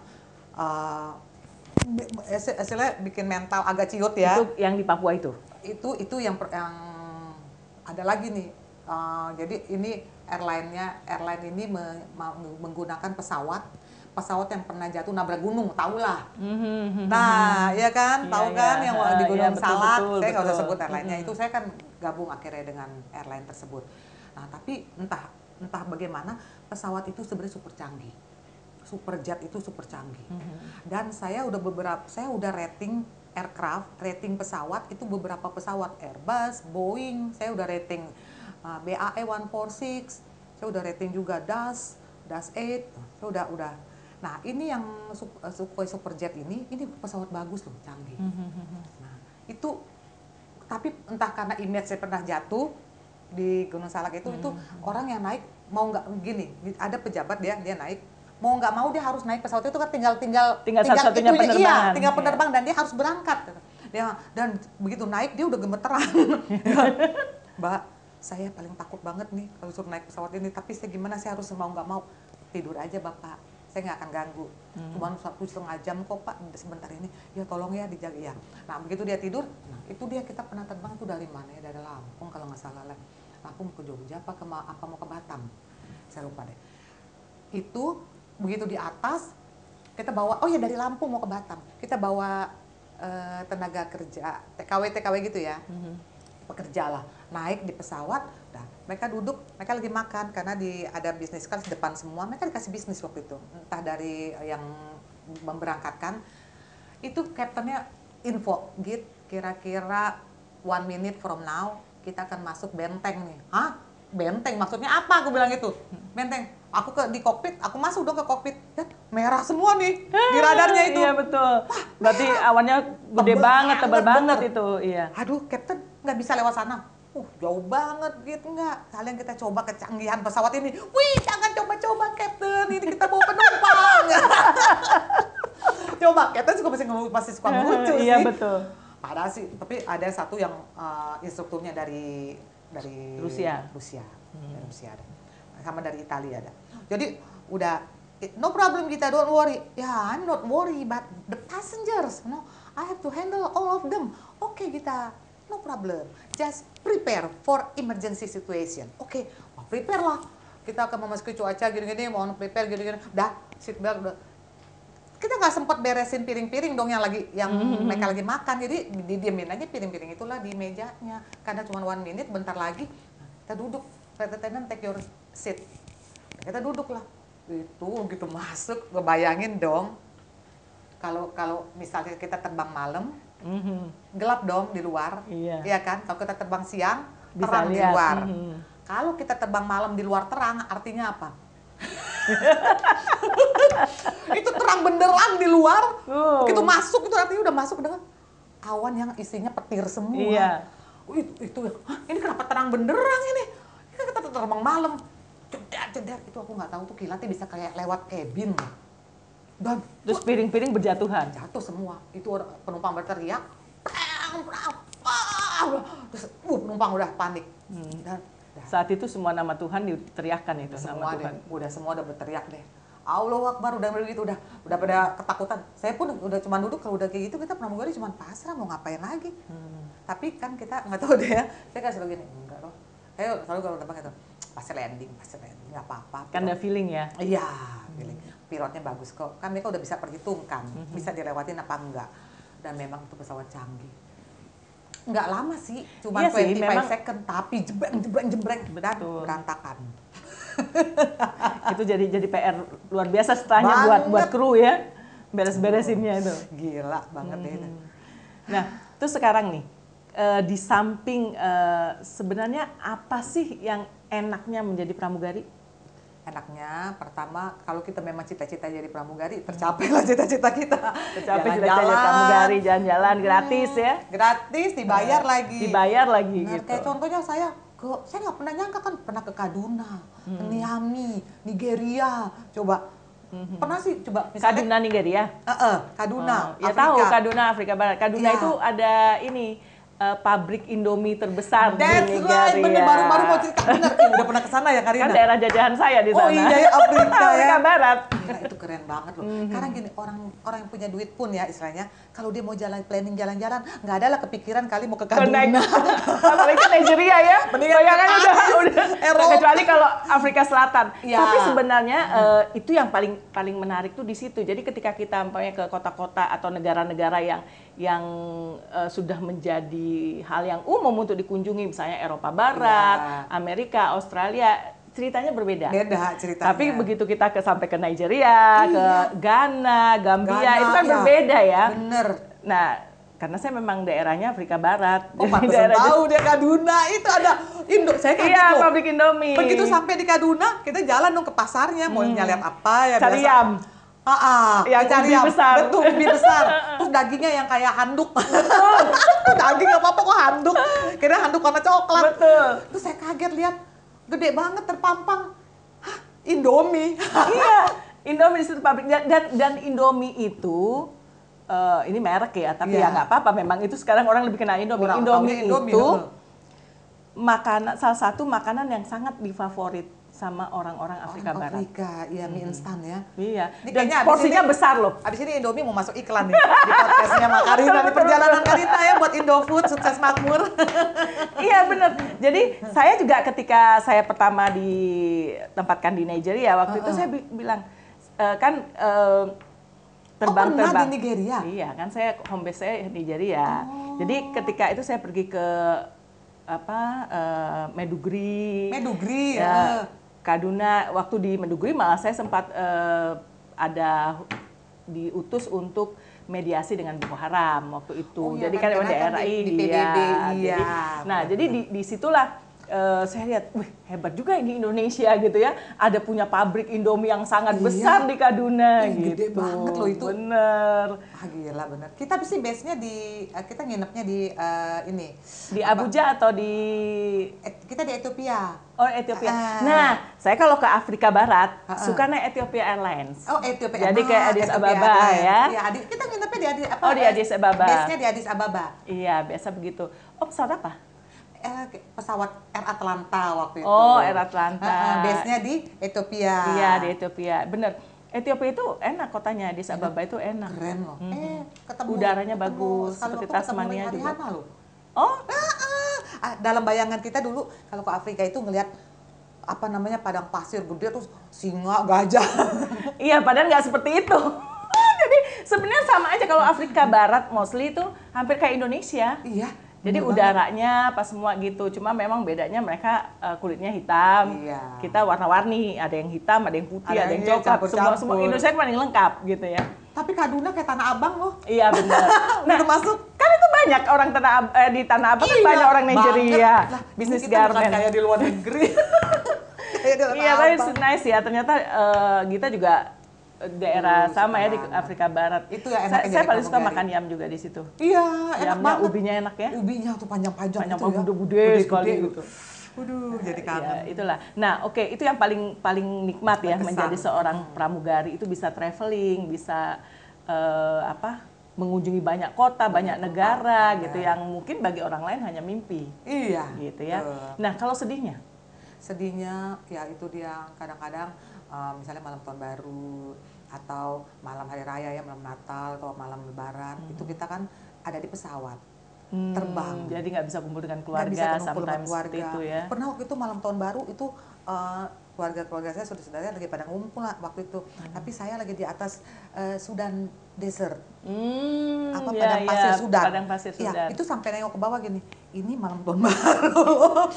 hasilnya bikin mental agak ciut ya. Itu yang di Papua itu? Itu yang ada lagi nih. Jadi ini airline ini menggunakan pesawat yang pernah jatuh nabrak gunung, tahulah. Nah, ya kan, tahu kan yang di Gunung Salak. Saya nggak usah sebut airline-nya. Itu saya kan gabung akhirnya dengan airline tersebut. Nah, tapi entah bagaimana pesawat itu sebenarnya super canggih. Superjet itu super canggih. Dan saya udah rating aircraft, rating pesawat itu beberapa pesawat Airbus, Boeing, saya udah rating BAE 146, saya udah rating juga DAS 8, saya udah. Nah, ini yang Sukhoi Superjet ini pesawat bagus loh, canggih. Nah, itu tapi entah karena image saya pernah jatuh di Gunung Salak itu orang yang naik mau nggak gini, ada pejabat dia naik mau nggak mau dia harus naik pesawat itu kan tinggal satu-satunya penerbangan. Iya, tinggal penerbang dan dia harus berangkat. Dan begitu naik dia udah gemeteran. Mbak, saya paling takut banget nih kalau suruh naik pesawat ini, tapi saya gimana, saya harus mau nggak mau tidur aja Bapak. Saya nggak akan ganggu. Cuma 1,5 jam kok Pak, sebentar ini. Ya tolong ya dijaga ya. Nah begitu dia tidur, nah itu dia kita pernah terbang itu dari mana ya, dari Lampung kalau nggak salah lah. Lampung ke Jogja apa mau ke Batam. Saya lupa deh. Itu begitu di atas kita bawa, oh ya dari Lampung mau ke Batam. Kita bawa tenaga kerja, TKW gitu ya. Pekerja lah, naik di pesawat, nah, mereka duduk, mereka lagi makan karena ada bisnis kelas depan semua, mereka dikasih bisnis waktu itu, entah dari yang memberangkatkan, itu kaptennya info, Git, kira-kira 1 minute from now kita akan masuk benteng nih. Hah? Benteng maksudnya apa? Aku bilang itu, benteng. Aku di kokpit, aku masuk dong ke kokpit, ya, merah semua nih di radarnya itu. Iya betul. Berarti awannya gede banget, tebal banget itu. Iya. Aduh, Captain nggak bisa lewat sana. Jauh banget gitu nggak. Kalian kita coba kecanggihan pesawat ini. Wih, jangan coba-coba Captain, ini kita bawa penumpang. Coba, Captain masih suka lucu sih. Iya betul. Padahal sih, tapi ada satu yang instrukturnya dari Rusia. Dari Rusia ada. Sama dari Italia ada. Jadi udah no problem kita, don't worry. Ya, I'm not worry, but the passengers, no, I have to handle all of them. Oke, kita no problem. Just prepare for emergency situation. Oke, prepare lah. Kita akan memasuki cuaca gini-gini, mau prepare gini-gini. Dah, seatbelt udah. Kita nggak sempat beresin piring-piring dong yang mereka lagi makan. Jadi didiemin aja piring-piring itulah di mejanya. Karena cuma 1 minute, bentar lagi kita duduk. Flight attendant take your seat. Kita duduk lah. Itu gitu masuk, ngebayangin dong. Kalau misalnya kita terbang malam, gelap dong di luar. Iya kan? Kalau kita terbang siang, terang di luar. Kalau kita terbang malam di luar terang, artinya apa? Itu terang benderang di luar. Begitu masuk itu artinya udah masuk dengan awan yang isinya petir semua. Iya. Itu ini kenapa terang benderang ini? Kita terbang malam, cedek itu aku nggak tahu tuh kilatnya bisa kayak lewat kabin. Dan terus piring-piring berjatuhan. Jatuh semua. Itu penumpang berteriak, terus penumpang udah panik. Dan saat itu semua nama Tuhan diteriakkan itu, semua nama Tuhan. Semua udah berteriak deh. Allahu Akbar, udah begitu udah pada ketakutan. Saya pun udah cuma duduk, kalau udah kayak gitu kita pramugari cuma pasrah mau ngapain lagi. Tapi kan kita nggak tahu deh ya. Saya kasih begini, enggak loh. Saya selalu kalau terbang itu pasti landing, nggak apa-apa. Kan ada feeling ya? Iya, feeling. Pilotnya bagus kok. Kan mereka udah bisa perhitungkan, bisa dilewatin apa enggak. Dan memang itu pesawat canggih. Nggak lama sih, cuma iya 25 second, tapi jebreng dan berantakan. Itu jadi PR luar biasa setelahnya buat kru ya, beres-beresinnya itu. Gila banget deh itu. Nah, terus sekarang nih, di samping sebenarnya apa sih yang enaknya menjadi pramugari? Enaknya pertama kalau kita memang cita-cita jadi pramugari, tercapailah cita-cita kita. Tercapai cita-cita jadi pramugari, jalan-jalan gratis ya. Gratis, dibayar lagi. Dibayar lagi nah, gitu. Kayak contohnya saya nggak pernah nyangka kan pernah ke Kaduna, ke Niamey, Nigeria, coba. Pernah sih coba misalnya Kaduna Nigeria? Kaduna. Ya tahu Kaduna Afrika Barat. Kaduna itu ada ini pabrik Indomie terbesar di That's Nigeria. right, bener, baru mau cerita, bener, udah pernah ke sana ya Karina? Kan daerah jajahan saya di sana. Oh iya ya, Afrika ya. Afrika Barat. Gila, itu keren banget loh. Karena gini, orang yang punya duit pun ya istilahnya, kalau dia mau planning jalan-jalan, nggak ada lah kepikiran kali mau ke Kaduna. Apalagi ke Nigeria ya. Bayangannya udah Eropa. kecuali kalau Afrika Selatan. Ya. Tapi sebenarnya itu yang paling menarik tuh di situ. Jadi ketika kita umpamanya ke kota-kota atau negara-negara yang sudah menjadi hal yang umum untuk dikunjungi, misalnya Eropa Barat, Amerika, Australia, ceritanya berbeda. Beda ceritanya. Tapi begitu kita sampai ke Nigeria, ke Ghana, Gambia, itu kan berbeda ya. Bener. Nah, karena saya memang daerahnya Afrika Barat. Oh, pantesan tahu dia Kaduna itu ada saya kaget iya, loh. pabrik Indomie. Begitu sampai di Kaduna, kita jalan dong ke pasarnya, mau nyaliat apa ya. Cari yam. Yang ubi besar. Betul, ubi besar. Terus dagingnya yang kayak handuk. Daging apa-apa kok handuk. Kira handuk warna coklat. Betul. Terus saya kaget lihat, gede banget terpampang. Hah, Indomie. Iya, Indomie di situ pabrik. Dan Indomie itu, ini merek ya, tapi ya nggak apa-apa. Memang itu sekarang orang lebih kenal Indomie. Indomie itu salah satu makanan yang sangat difavorit sama orang-orang Afrika Barat. Iya, mie instan ya. Iya. Dan porsinya besar loh. Abis ini Indomie mau masuk iklan nih di podcastnya Mak Karina, di perjalanan Karina ya buat Indofood sukses makmur. Iya benar. Jadi saya juga ketika saya pertama ditempatkan di Nigeria waktu itu saya bilang kan terbang-terbang. Di Nigeria? Iya kan, saya home base saya Nigeria. Jadi ketika itu saya pergi ke Maiduguri. Ya, Kaduna. Waktu di Maiduguri malah saya sempat ada diutus untuk mediasi dengan Boko Haram waktu itu. Jadi kan daerah di PBB. Jadi disitulah saya lihat, wih hebat juga ini Indonesia gitu ya. Ada punya pabrik Indomie yang sangat besar di Kaduna gitu. Gede banget loh itu. Bener. Gila bener. Kita sih base-nya kita nginepnya di ini. Di Abuja atau di? Kita di Ethiopia. Oh, Ethiopia. Nah, saya kalau ke Afrika Barat suka naik Ethiopia Airlines. Oh, Ethiopia. Jadi kayak Addis Ababa ya. Iya, kita nginepnya di Addis Ababa. Oh, di Addis Ababa. Base-nya di Addis Ababa. Iya, biasa begitu. Oh, pesawat apa? Pesawat Air Atlanta waktu itu. Oh, Air Atlanta. Base-nya di Ethiopia. Iya, di Ethiopia. Bener. Ethiopia itu enak kotanya, Addis Ababa itu enak. Keren loh. Udaranya bagus, seperti Tasmania juga. Loh. Oh, dalam bayangan kita dulu kalau ke Afrika itu ngelihat padang pasir gede terus singa, gajah. Iya, padahal nggak seperti itu. Jadi sebenarnya sama aja kalau Afrika Barat mostly itu hampir kayak Indonesia. Iya. Jadi udaranya pas semua gitu, cuma memang bedanya mereka kulitnya hitam, kita warna-warni, ada yang hitam, ada yang putih, ada yang coklat, semua Indonesia paling lengkap gitu ya. Tapi Kaduna kayak Tanah Abang loh. Iya benar. Nah, masuk kan itu banyak orang di Tanah Abang kan banyak orang Nigeria, bisnis garment. Kayak di luar negeri. Iya, tapi nice ya. Ternyata kita juga daerah sama ya di Afrika Barat. Itu ya enak. Saya paling suka makan yam juga di situ. Iya, enak banget. Ubinya enak ya. Ubinya tuh panjang-panjang gitu ya. Gede-gede sekali gitu. Waduh, jadi kangen. Ya, itulah. Nah, oke, itu yang paling nikmat ya, menjadi seorang pramugari itu bisa traveling, bisa mengunjungi banyak kota, banyak negara gitu yang mungkin bagi orang lain hanya mimpi. Iya. Gitu ya. Nah, kalau sedihnya? Sedihnya ya itu dia kadang-kadang misalnya malam tahun baru atau malam hari raya ya, malam Natal atau malam Lebaran, itu kita kan ada di pesawat terbang. Jadi nggak bisa kumpul dengan keluarga, sometimes seperti itu ya. Pernah waktu itu malam tahun baru itu keluarga saya, saudara-saudara lagi pada ngumpul lah waktu itu. Tapi saya lagi di atas Sudan Desert. Padang pasir Sudan. Padang pasir Sudan. Ya, itu sampai nengok ke bawah gini. Ini malam tahun baru.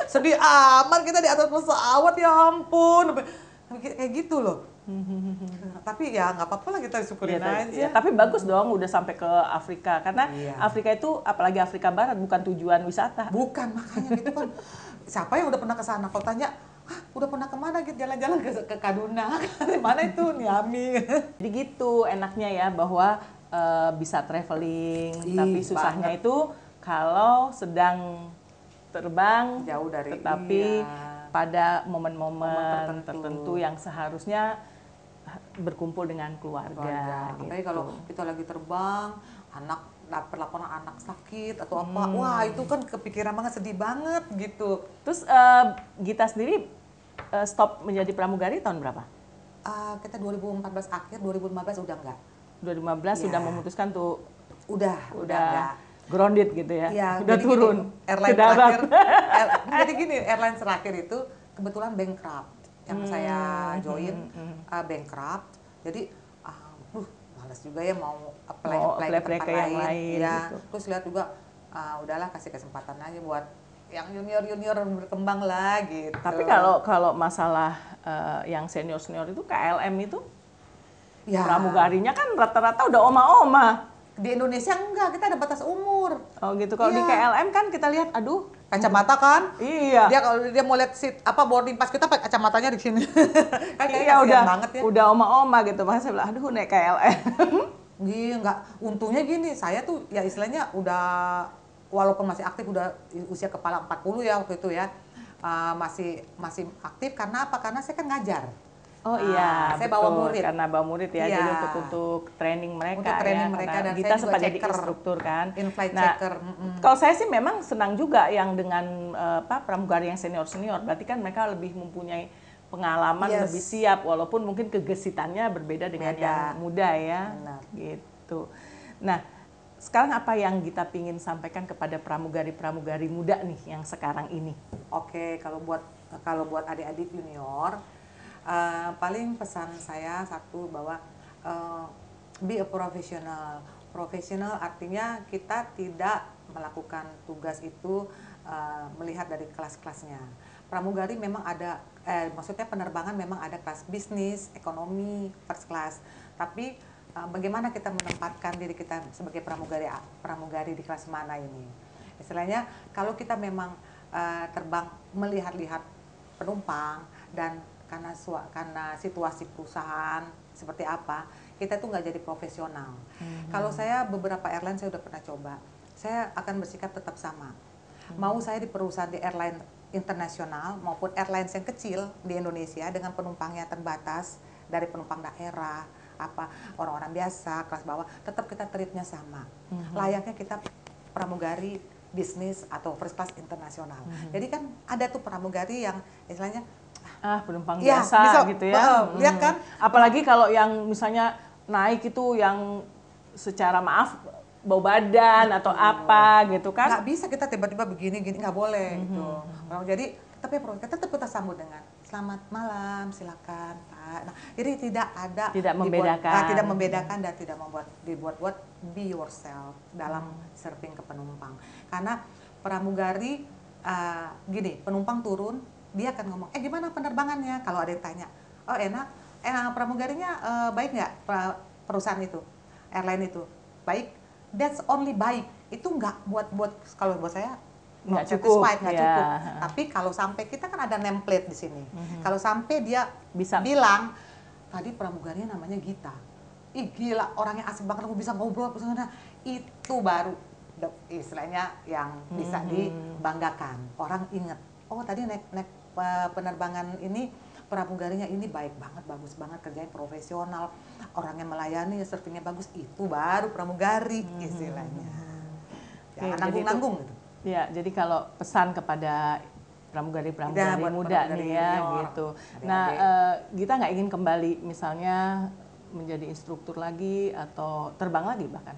Sedih amat kita di atas pesawat, ya ampun. Kayak gitu loh. Tapi ya nggak apa-apa lah, kita syukurin aja. Ya, tapi bagus dong udah sampai ke Afrika, karena Afrika itu apalagi Afrika Barat bukan tujuan wisata. Bukan, makanya gitu kan. Siapa yang udah pernah ke sana? Kalau tanya, udah pernah kemana gitu, jalan-jalan ke Kaduna? Mana itu Niamey? Jadi gitu enaknya ya, bahwa bisa traveling, tapi susahnya itu kalau sedang terbang jauh dari, tetapi pada momen-momen tertentu yang seharusnya berkumpul dengan keluarga. Gitu. Apalagi kalau kita lagi terbang, anak dapet laporan anak sakit atau apa, wah itu kan kepikiran banget, sedih banget gitu. Terus Gita sendiri stop menjadi pramugari tahun berapa? Kita 2014 akhir, 2015 udah enggak. 2015 sudah memutuskan tuh udah enggak. Grounded gitu ya, Iya, udah jadi turun gini, airline ke darat. terakhir, jadi gini, airline terakhir itu kebetulan bankrupt, yang saya join bankrupt, jadi malas juga ya mau apply ke tempat yang lain, ya. gitu. Terus lihat juga, udahlah kasih kesempatan aja buat yang junior berkembang lah gitu. Tapi kalau masalah yang senior itu KLM itu, ya, pramugarinya kan rata-rata udah oma-oma. Di Indonesia enggak, kita ada batas umur. Oh gitu. Kalau di KLM kan kita lihat, aduh, kacamata kan? Iya. Dia kalau dia mau lihat boarding pass kita pakai kacamatanya di sini. Kan iya banget ya. Udah oma-oma gitu. Makanya saya bilang, aduh naik KLM. Iya, enggak. Untungnya gini, saya tuh ya istilahnya udah walaupun masih aktif, udah usia kepala 40 ya waktu itu ya. Masih aktif karena apa? Karena saya kan ngajar. Oh iya, saya betul. bawa murid. Karena bawa murid ya, Iya. jadi untuk training mereka untuk training ya. mereka, dan kita saya juga sempat jadi checker, instruktur kan. in-flight nah, checker. Kalau saya sih memang senang juga yang dengan pramugari yang senior. Berarti kan mereka lebih mempunyai pengalaman, lebih siap, walaupun mungkin kegesitannya berbeda dengan yang muda ya. Benar. Gitu. Nah, sekarang apa yang kita pingin sampaikan kepada pramugari-pramugari muda nih yang sekarang ini? Oke, kalau buat adik-adik junior, paling pesan saya satu, bahwa be a professional. Professional artinya kita tidak melakukan tugas itu melihat dari kelas-kelasnya. Pramugari memang ada, maksudnya penerbangan memang ada kelas bisnis, ekonomi, first class. Tapi bagaimana kita menempatkan diri kita sebagai pramugari di kelas mana ini? Istilahnya kalau kita memang terbang melihat-lihat penumpang, dan karena situasi perusahaan seperti apa, kita tuh nggak jadi profesional. Kalau saya beberapa airline saya udah pernah coba, saya akan bersikap tetap sama. Mau saya di perusahaan di airline internasional maupun airlines yang kecil di Indonesia dengan penumpangnya terbatas, dari penumpang daerah, orang-orang biasa, kelas bawah, tetap kita treatnya sama. Layaknya kita pramugari bisnis atau first class internasional. Jadi kan ada tuh pramugari yang istilahnya penumpang biasa gitu ya. Lihat kan, apalagi kalau yang misalnya naik itu yang secara maaf bau badan atau apa gitu kan. Nggak bisa kita tiba-tiba begini nggak boleh gitu. Jadi tapi tetap kita sambut dengan selamat malam, silakan Pak. Nah, jadi tidak membedakan dan tidak dibuat be yourself dalam serving ke penumpang. Karena pramugari gini, penumpang turun, dia akan ngomong, gimana penerbangannya? Kalau ada yang tanya, oh enak, pramugarinya baik nggak, perusahaan itu, airline itu, baik, that's only baik. Itu nggak kalau buat saya nggak cukup. Tapi kalau sampai kita kan ada nameplate di sini, kalau sampai dia bisa bilang, tadi pramugarinya namanya Gita, ih gila, orangnya asik banget, aku bisa ngobrol, itu baru istilahnya yang bisa dibanggakan. Orang inget, oh tadi naik penerbangan ini pramugarinya ini baik banget, bagus banget, kerjanya profesional, orangnya melayani, servingnya bagus, itu baru pramugari istilahnya. Jangan nanggung-nanggung gitu. Ya, jadi kalau pesan kepada pramugari-pramugari muda nih ya gitu. Nah, kita nggak ingin kembali misalnya menjadi instruktur lagi atau terbang lagi bahkan?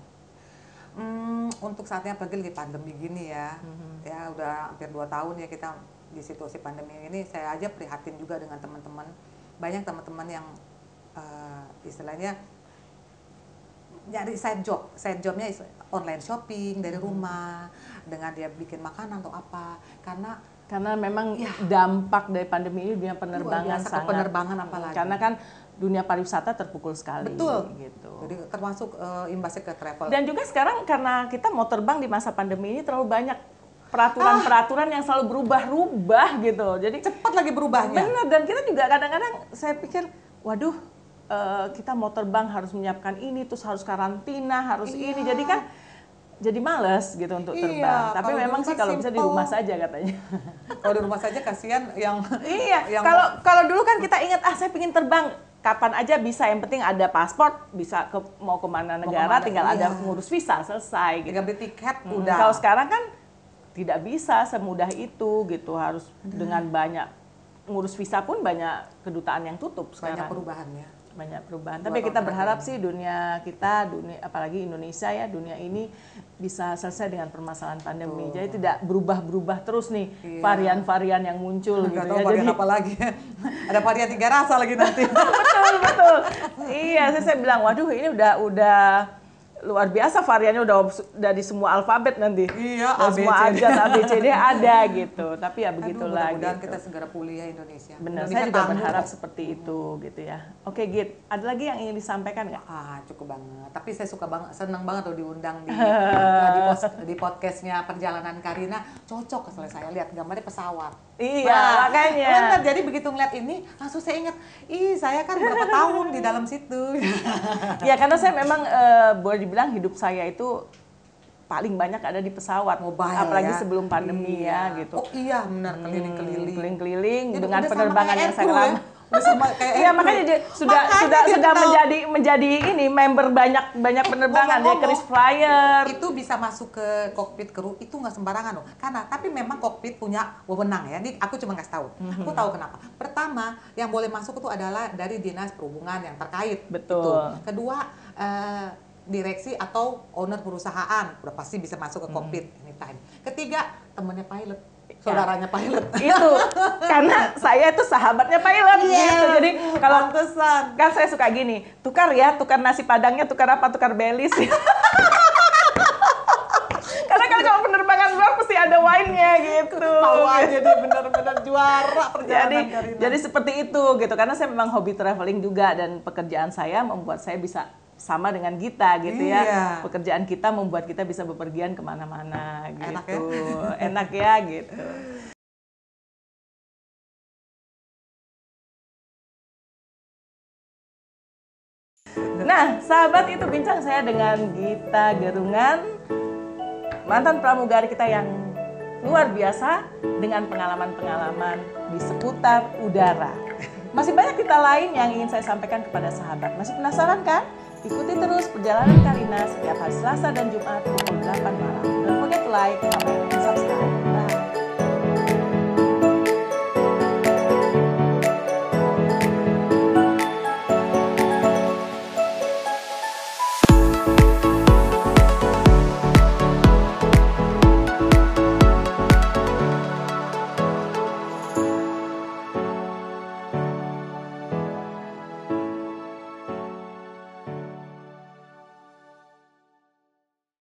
Untuk saatnya apalagi di pandemi gini ya, ya udah hampir 2 tahun ya kita di situasi pandemi ini. Saya aja prihatin juga dengan teman-teman, banyak teman-teman yang istilahnya nyari side jobnya online shopping dari rumah, dengan dia bikin makanan atau apa, karena memang dampak dari pandemi ini dunia penerbangan sangat, penerbangan apalagi, karena kan dunia pariwisata terpukul sekali. Betul. Gitu. Jadi termasuk imbasnya ke travel. Dan juga sekarang karena kita mau terbang di masa pandemi ini terlalu banyak peraturan-peraturan yang selalu berubah-ubah gitu. Jadi cepat lagi berubahnya. Benar, dan kita juga kadang-kadang saya pikir, waduh, kita mau terbang harus menyiapkan ini, terus harus karantina, harus ini. Jadi kan jadi males gitu untuk terbang. Tapi memang sih kalau bisa di rumah saja katanya. Kalau di rumah saja kasihan yang kalau dulu kan kita ingat saya pingin terbang kapan aja bisa, yang penting ada paspor, bisa mau kemana negara, tinggal ada ngurus visa, selesai. Tinggal beli tiket, udah. Kalau sekarang kan tidak bisa semudah itu gitu, harus dengan banyak ngurus visa pun banyak kedutaan yang tutup sekarang. Banyak perubahannya. Banyak perubahan. Tapi kita berharap sih dunia apalagi Indonesia ya, dunia ini bisa selesai dengan permasalahan pandemi. Jadi tidak berubah-berubah terus nih varian-varian yang muncul gitu ya. Varian apa lagi? Ada varian 3 rasa lagi nanti. Betul. Iya, saya bilang, waduh ini udah luar biasa variannya, udah di semua alfabet nanti. Iya, semua abjad ABCD ada gitu. Tapi ya begitulah. Mudah-mudahan gitu. kita segera pulih ya Indonesia. Benar, saya juga berharap seperti itu gitu ya. Oke, Git, ada lagi yang ingin disampaikan nggak? Cukup banget. Tapi saya senang banget loh diundang di podcastnya Perjalanan Karina. Cocok kalau saya lihat gambarnya pesawat. Iya, makanya. Benar, jadi begitu ngeliat ini langsung saya ingat, saya kan berapa tahun di dalam situ. Ya, karena saya memang boleh dibilang hidup saya itu paling banyak ada di pesawat, mobile, apalagi sebelum pandemi ya gitu. Oh iya, benar, keliling-keliling dengan penerbangan yang sangat lama. Iya, makanya sudah menjadi ini member banyak penerbangan ya, Kris Flyer. Itu bisa masuk ke kokpit kru, itu nggak sembarangan loh. Tapi memang kokpit punya wewenang ya. Ini aku cuma ngasih tahu. Aku tahu kenapa. Pertama, yang boleh masuk itu adalah dari dinas perhubungan yang terkait. Betul. Itu. Kedua, direksi atau owner perusahaan udah pasti bisa masuk ke kokpit anytime. Ketiga, temennya pilot. Saudaranya pilot. Itu karena saya itu sahabatnya pilot gitu. Jadi kalau kan saya suka gini, tukar nasi padangnya, tukar belis. Karena kalau penerbangan luar pasti ada wine-nya gitu. Tahu aja dia benar-benar juara perjalanan Karina. Jadi seperti itu gitu. Karena saya memang hobi traveling juga, dan pekerjaan saya membuat saya bisa sama dengan Gita gitu ya. Pekerjaan kita membuat kita bisa bepergian kemana-mana gitu. Enak ya gitu. Nah, sahabat, itu bincang saya dengan Gita Gerungan, mantan pramugari kita yang luar biasa dengan pengalaman-pengalaman di seputar udara. Masih banyak cerita lain yang ingin saya sampaikan kepada sahabat. Masih penasaran kan? Ikuti terus Perjalanan Karina setiap hari Selasa dan Jumat pukul 8 malam. Don't forget to like, comment, and subscribe.